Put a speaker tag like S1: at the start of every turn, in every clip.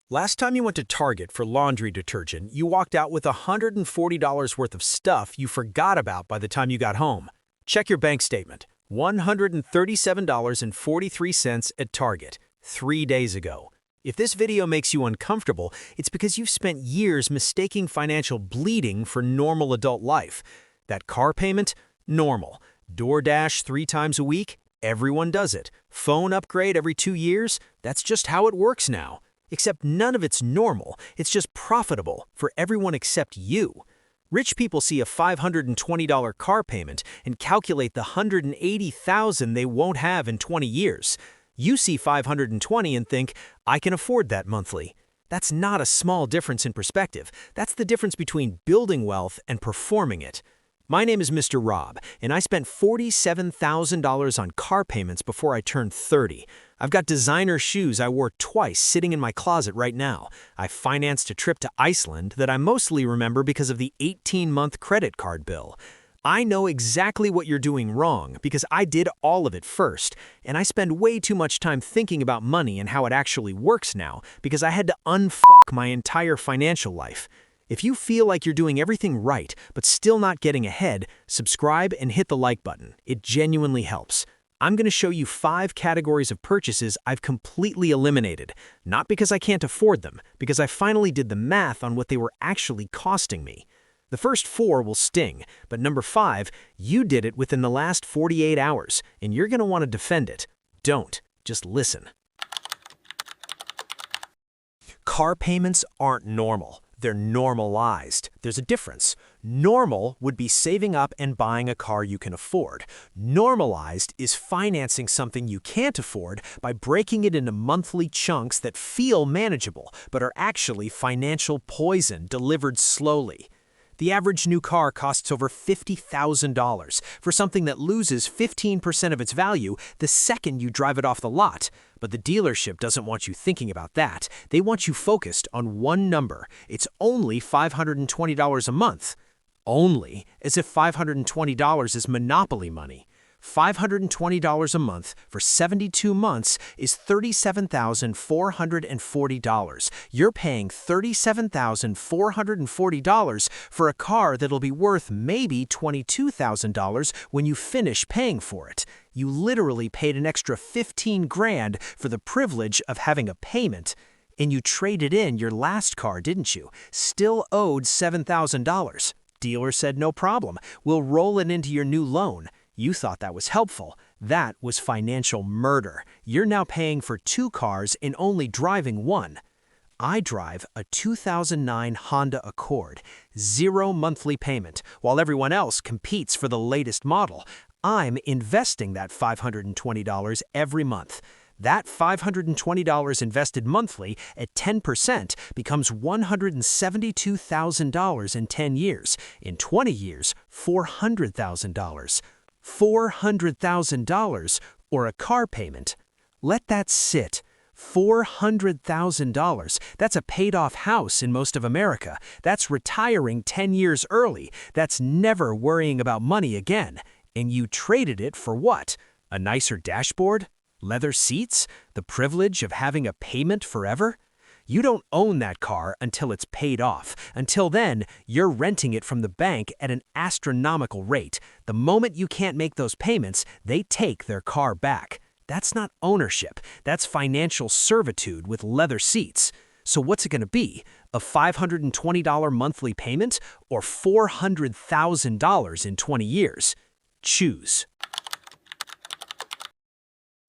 S1: Last time you went to Target for laundry detergent, you walked out with $140 worth of stuff you forgot about by the time you got home. Check your bank statement. $137.43 at Target, 3 days ago. If this video makes you uncomfortable, it's because you've spent years mistaking financial bleeding for normal adult life. That car payment? Normal. DoorDash 3 times a week? Everyone does it. Phone upgrade every 2 years? That's just how it works now. Except none of it's normal, it's just profitable for everyone except you. Rich people see a $520 car payment and calculate the $180,000 they won't have in 20 years. You see $520 and think, I can afford that monthly. That's not a small difference in perspective. That's the difference between building wealth and performing it. My name is Mr. Rob, and I spent $47,000 on car payments before I turned 30. I've got designer shoes I wore twice sitting in my closet right now. I financed a trip to Iceland that I mostly remember because of the 18-month credit card bill. I know exactly what you're doing wrong because I did all of it first, and I spend way too much time thinking about money and how it actually works now because I had to unfuck my entire financial life. If you feel like you're doing everything right but still not getting ahead, subscribe and hit the like button. It genuinely helps. I'm going to show you 5 categories of purchases I've completely eliminated, not because I can't afford them, because I finally did the math on what they were actually costing me. The first 4 will sting, but number 5, you did it within the last 48 hours, and you're going to want to defend it. Don't. Just listen. Car payments aren't normal. They're normalized. There's a difference. Normal would be saving up and buying a car you can afford. Normalized is financing something you can't afford by breaking it into monthly chunks that feel manageable, but are actually financial poison delivered slowly. The average new car costs over $50,000 for something that loses 15% of its value the second you drive it off the lot. But the dealership doesn't want you thinking about that. They want you focused on one number. It's only $520 a month. Only, as if $520 is monopoly money. $520 a month for 72 months is $37,440. You're paying $37,440 for a car that'll be worth maybe $22,000 when you finish paying for it. You literally paid an extra 15 grand for the privilege of having a payment. And you traded in your last car, didn't you? Still owed $7,000. Dealer said no problem. We'll roll it into your new loan. You thought that was helpful. That was financial murder. You're now paying for 2 cars and only driving one. I drive a 2009 Honda Accord, 0 monthly payment, while everyone else competes for the latest model. I'm investing that $520 every month. That $520 invested monthly at 10% becomes $172,000 in 10 years. In 20 years, $400,000. $400,000 or a car payment. Let that sit. $400,000. That's a paid-off house in most of America. That's retiring 10 years early. That's never worrying about money again. And you traded it for what? A nicer dashboard? Leather seats? The privilege of having a payment forever? You don't own that car until it's paid off. Until then, you're renting it from the bank at an astronomical rate. The moment you can't make those payments, they take their car back. That's not ownership. That's financial servitude with leather seats. So what's it going to be? A $520 monthly payment or $400,000 in 20 years? Choose.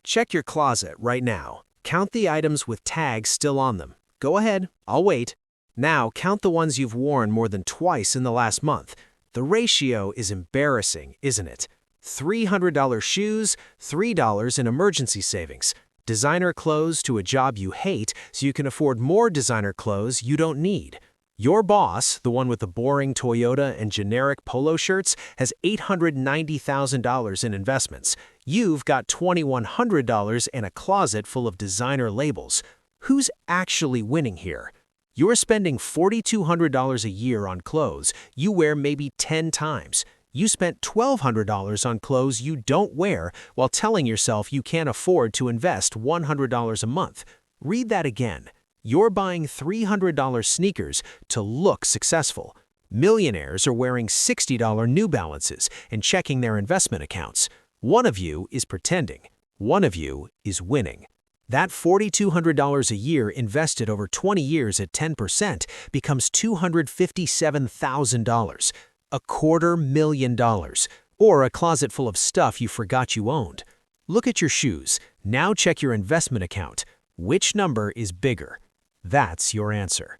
S1: Check your closet right now. Count the items with tags still on them. Go ahead, I'll wait. Now count the ones you've worn more than twice in the last month. The ratio is embarrassing, isn't it? $300 shoes, $3 in emergency savings. Designer clothes to a job you hate so you can afford more designer clothes you don't need. Your boss, the one with the boring Toyota and generic polo shirts, has $890,000 in investments. You've got $2,100 and a closet full of designer labels. Who's actually winning here? You're spending $4,200 a year on clothes you wear maybe 10 times. You spent $1,200 on clothes you don't wear while telling yourself you can't afford to invest $100 a month. Read that again. You're buying $300 sneakers to look successful. Millionaires are wearing $60 New Balances and checking their investment accounts. One of you is pretending. One of you is winning. That $4,200 a year invested over 20 years at 10% becomes $257,000, $250,000, or a closet full of stuff you forgot you owned. Look at your shoes. Now check your investment account. Which number is bigger? That's your answer.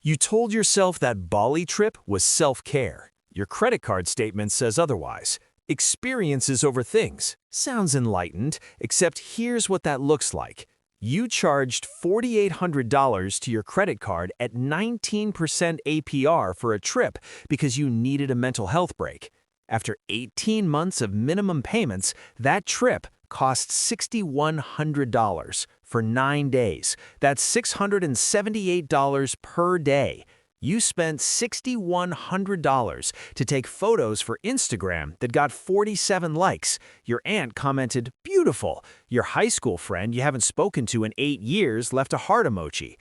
S1: You told yourself that Bali trip was self-care. Your credit card statement says otherwise. Experiences over things. Sounds enlightened, except here's what that looks like. You charged $4,800 to your credit card at 19% APR for a trip because you needed a mental health break. After 18 months of minimum payments, that trip cost $6,100 for 9 days. That's $678 per day. You spent $6,100 to take photos for Instagram that got 47 likes. Your aunt commented, "Beautiful." Your high school friend you haven't spoken to in 8 years left a heart emoji.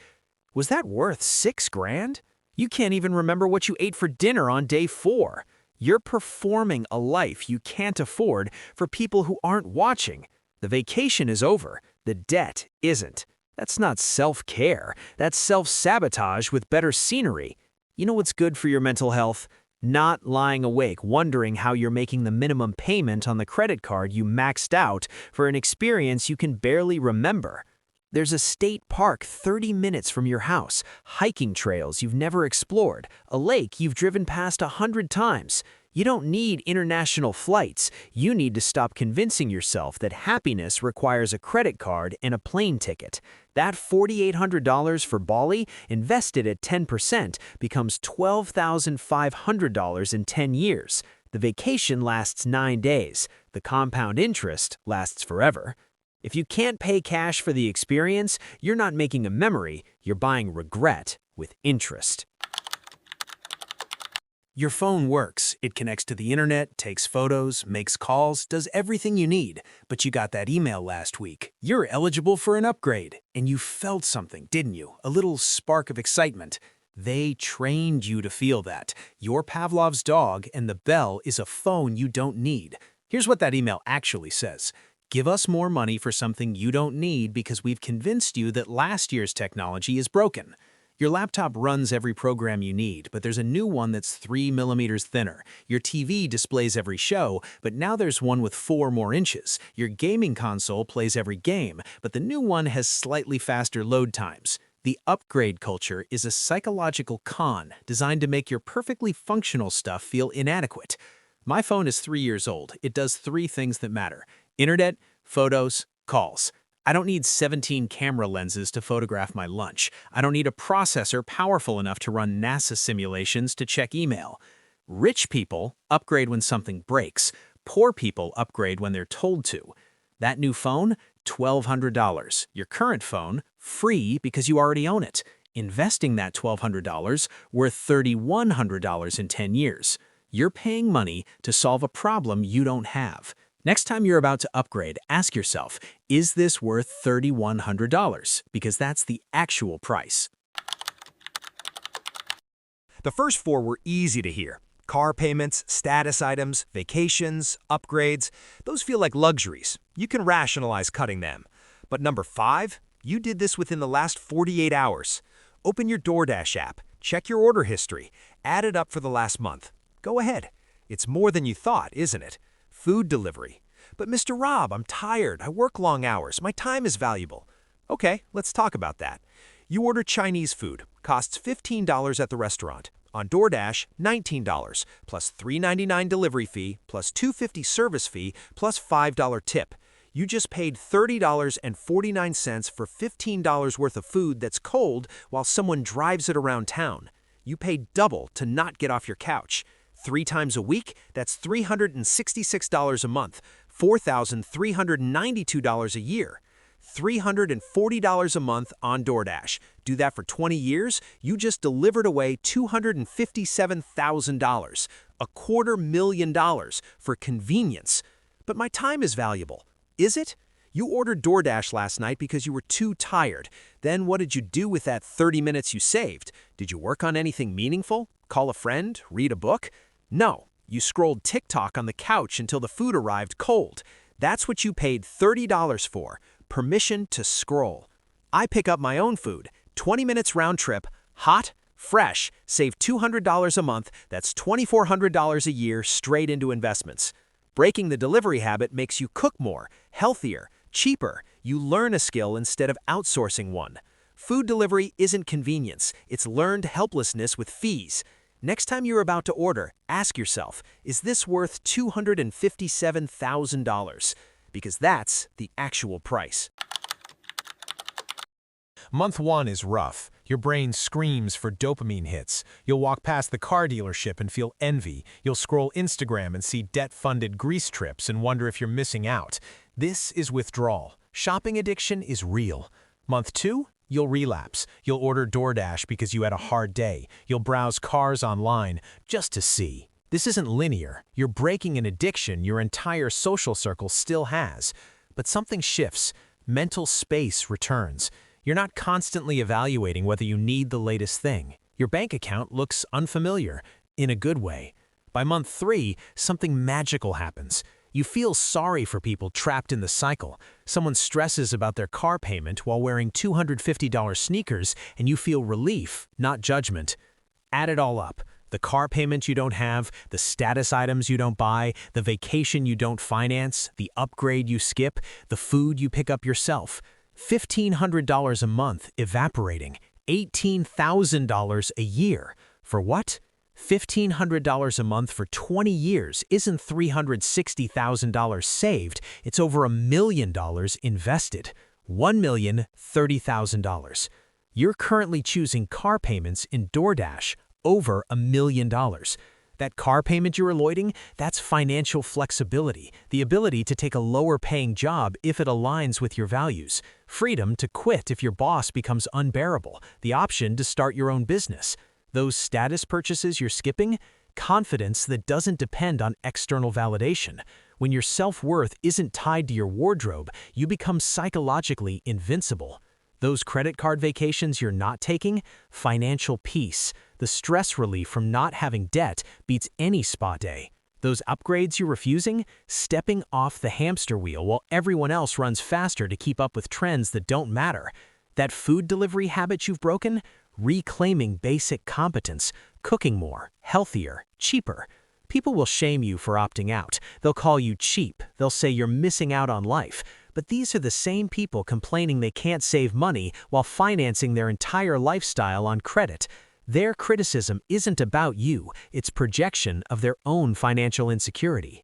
S1: Was that worth $6,000? You can't even remember what you ate for dinner on day 4. You're performing a life you can't afford for people who aren't watching. The vacation is over. The debt isn't. That's not self-care. That's self-sabotage with better scenery. You know what's good for your mental health? Not lying awake wondering how you're making the minimum payment on the credit card you maxed out for an experience you can barely remember. There's a state park 30 minutes from your house, hiking trails you've never explored, a lake you've driven past 100 times. You don't need international flights. You need to stop convincing yourself that happiness requires a credit card and a plane ticket. That $4,800 for Bali, invested at 10%, becomes $12,500 in 10 years. The vacation lasts 9 days. The compound interest lasts forever. If you can't pay cash for the experience, you're not making a memory, you're buying regret with interest. Your phone works. It connects to the internet, takes photos, makes calls, does everything you need. But you got that email last week. You're eligible for an upgrade. And you felt something, didn't you? A little spark of excitement. They trained you to feel that. You're Pavlov's dog, and the bell is a phone you don't need. Here's what that email actually says. Give us more money for something you don't need because we've convinced you that last year's technology is broken. Your laptop runs every program you need, but there's a new one that's 3 millimeters thinner. Your TV displays every show, but now there's one with 4 more inches. Your gaming console plays every game, but the new one has slightly faster load times. The upgrade culture is a psychological con designed to make your perfectly functional stuff feel inadequate. My phone is 3 years old. It does 3 things that matter: internet, photos, calls. I don't need 17 camera lenses to photograph my lunch. I don't need a processor powerful enough to run NASA simulations to check email. Rich people upgrade when something breaks. Poor people upgrade when they're told to. That new phone, $1,200. Your current phone, free because you already own it. Investing that $1,200, worth $3,100 in 10 years. You're paying money to solve a problem you don't have. Next time you're about to upgrade, ask yourself, is this worth $3,100? Because that's the actual price.
S2: The first 4 were easy to hear. Car payments, status items, vacations, upgrades, those feel like luxuries. You can rationalize cutting them. But number 5, you did this within the last 48 hours. Open your DoorDash app, check your order history, add it up for the last month. Go ahead. It's more than you thought, isn't it? Food delivery. But Mr. Rob, I'm tired. I work long hours. My time is valuable. Okay, let's talk about that. You order Chinese food. Costs $15 at the restaurant. On DoorDash, $19, plus $3.99 delivery fee, plus $2.50 service fee, plus $5 tip. You just paid $30.49 for $15 worth of food that's cold while someone drives it around town. You paid double to not get off your couch. 3 times a week, that's $366 a month, $4,392 a year. $340 a month on DoorDash. Do that for 20 years, you just delivered away $257,000, $250,000 for convenience. But my time is valuable. Is it?
S1: You ordered DoorDash last night because you were too tired. Then what did you do with that 30 minutes you saved? Did you work on anything meaningful? Call a friend? Read a book? No. You scrolled TikTok on the couch until the food arrived cold. That's what you paid $30 for. Permission to scroll. I pick up my own food. 20 minutes round trip. Hot. Fresh. Save $200 a month. That's $2,400 a year straight into investments. Breaking the delivery habit makes you cook more, healthier, cheaper. You learn a skill instead of outsourcing one. Food delivery isn't convenience. It's learned helplessness with fees. Next time you're about to order, ask yourself, is this worth $257,000? Because that's the actual price.
S3: Month 1 is rough. Your brain screams for dopamine hits. You'll walk past the car dealership and feel envy. You'll scroll Instagram and see debt-funded Greece trips and wonder if you're missing out. This is withdrawal. Shopping addiction is real. Month 2, you'll relapse. You'll order DoorDash because you had a hard day. You'll browse cars online just to see. This isn't linear. You're breaking an addiction your entire social circle still has. But something shifts. Mental space returns. You're not constantly evaluating whether you need the latest thing. Your bank account looks unfamiliar, in a good way. By month 3, something magical happens. You feel sorry for people trapped in the cycle. Someone stresses about their car payment while wearing $250 sneakers, and you feel relief, not judgment. Add it all up. The car payment you don't have, the status items you don't buy, the vacation you don't finance, the upgrade you skip, the food you pick up yourself. $1,500 a month evaporating, $18,000 a year. For what? $1,500 a month for 20 years isn't $360,000 saved, it's over $1 million invested. $1,030,000. You're currently choosing car payments in DoorDash over $1 million. That car payment you're avoiding, that's financial flexibility, the ability to take a lower-paying job if it aligns with your values, freedom to quit if your boss becomes unbearable, the option to start your own business. Those status purchases you're skipping, confidence that doesn't depend on external validation. When your self-worth isn't tied to your wardrobe, you become psychologically invincible. Those credit card vacations you're not taking, financial peace. The stress relief from not having debt beats any spa day. Those upgrades you're refusing, stepping off the hamster wheel while everyone else runs faster to keep up with trends that don't matter. That food delivery habit you've broken, reclaiming basic competence, cooking more, healthier, cheaper. People will shame you for opting out. They'll call you cheap. They'll say you're missing out on life. But these are the same people complaining they can't save money while financing their entire lifestyle on credit. Their criticism isn't about you, it's projection of their own financial insecurity.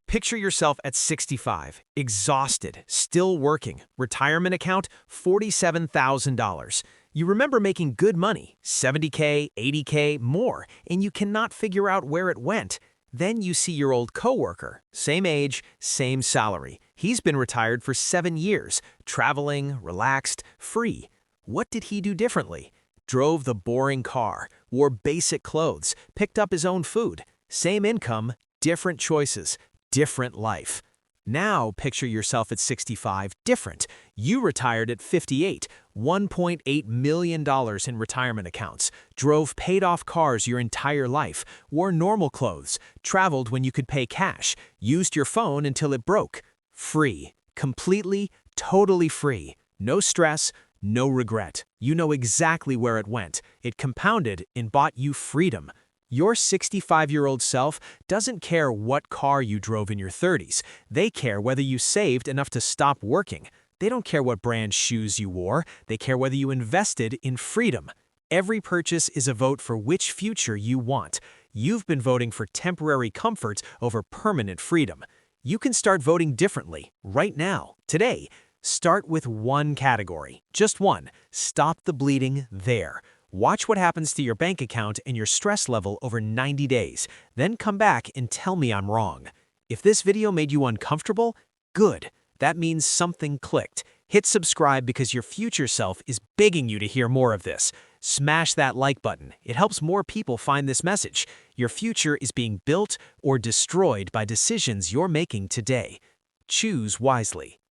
S3: Picture yourself at 65, exhausted, still working, retirement account $47,000. You remember making good money, $70K, $80K, more, and you cannot figure out where it went. Then you see your old coworker, same age, same salary. He's been retired for 7 years, traveling, relaxed, free. What did he do differently? Drove the boring car, wore basic clothes, picked up his own food. Same income, different choices, different life. Now picture yourself at 65, different. You retired at 58, $1.8 million in retirement accounts, drove paid-off cars your entire life, wore normal clothes, traveled when you could pay cash, used your phone until it broke. Free. Completely, totally free. No stress, no regret. You know exactly where it went. It compounded and bought you freedom. Your 65-year-old self doesn't care what car you drove in your 30s. They care whether you saved enough to stop working. They don't care what brand shoes you wore. They care whether you invested in freedom. Every purchase is a vote for which future you want. You've been voting for temporary comfort over permanent freedom. You can start voting differently right now, today. Start with one category, just one. Stop the bleeding there. Watch what happens to your bank account and your stress level over 90 days. Then come back and tell me I'm wrong. If this video made you uncomfortable, good. That means something clicked. Hit subscribe because your future self is begging you to hear more of this. Smash that like button. It helps more people find this message. Your future is being built or destroyed by decisions you're making today. Choose wisely.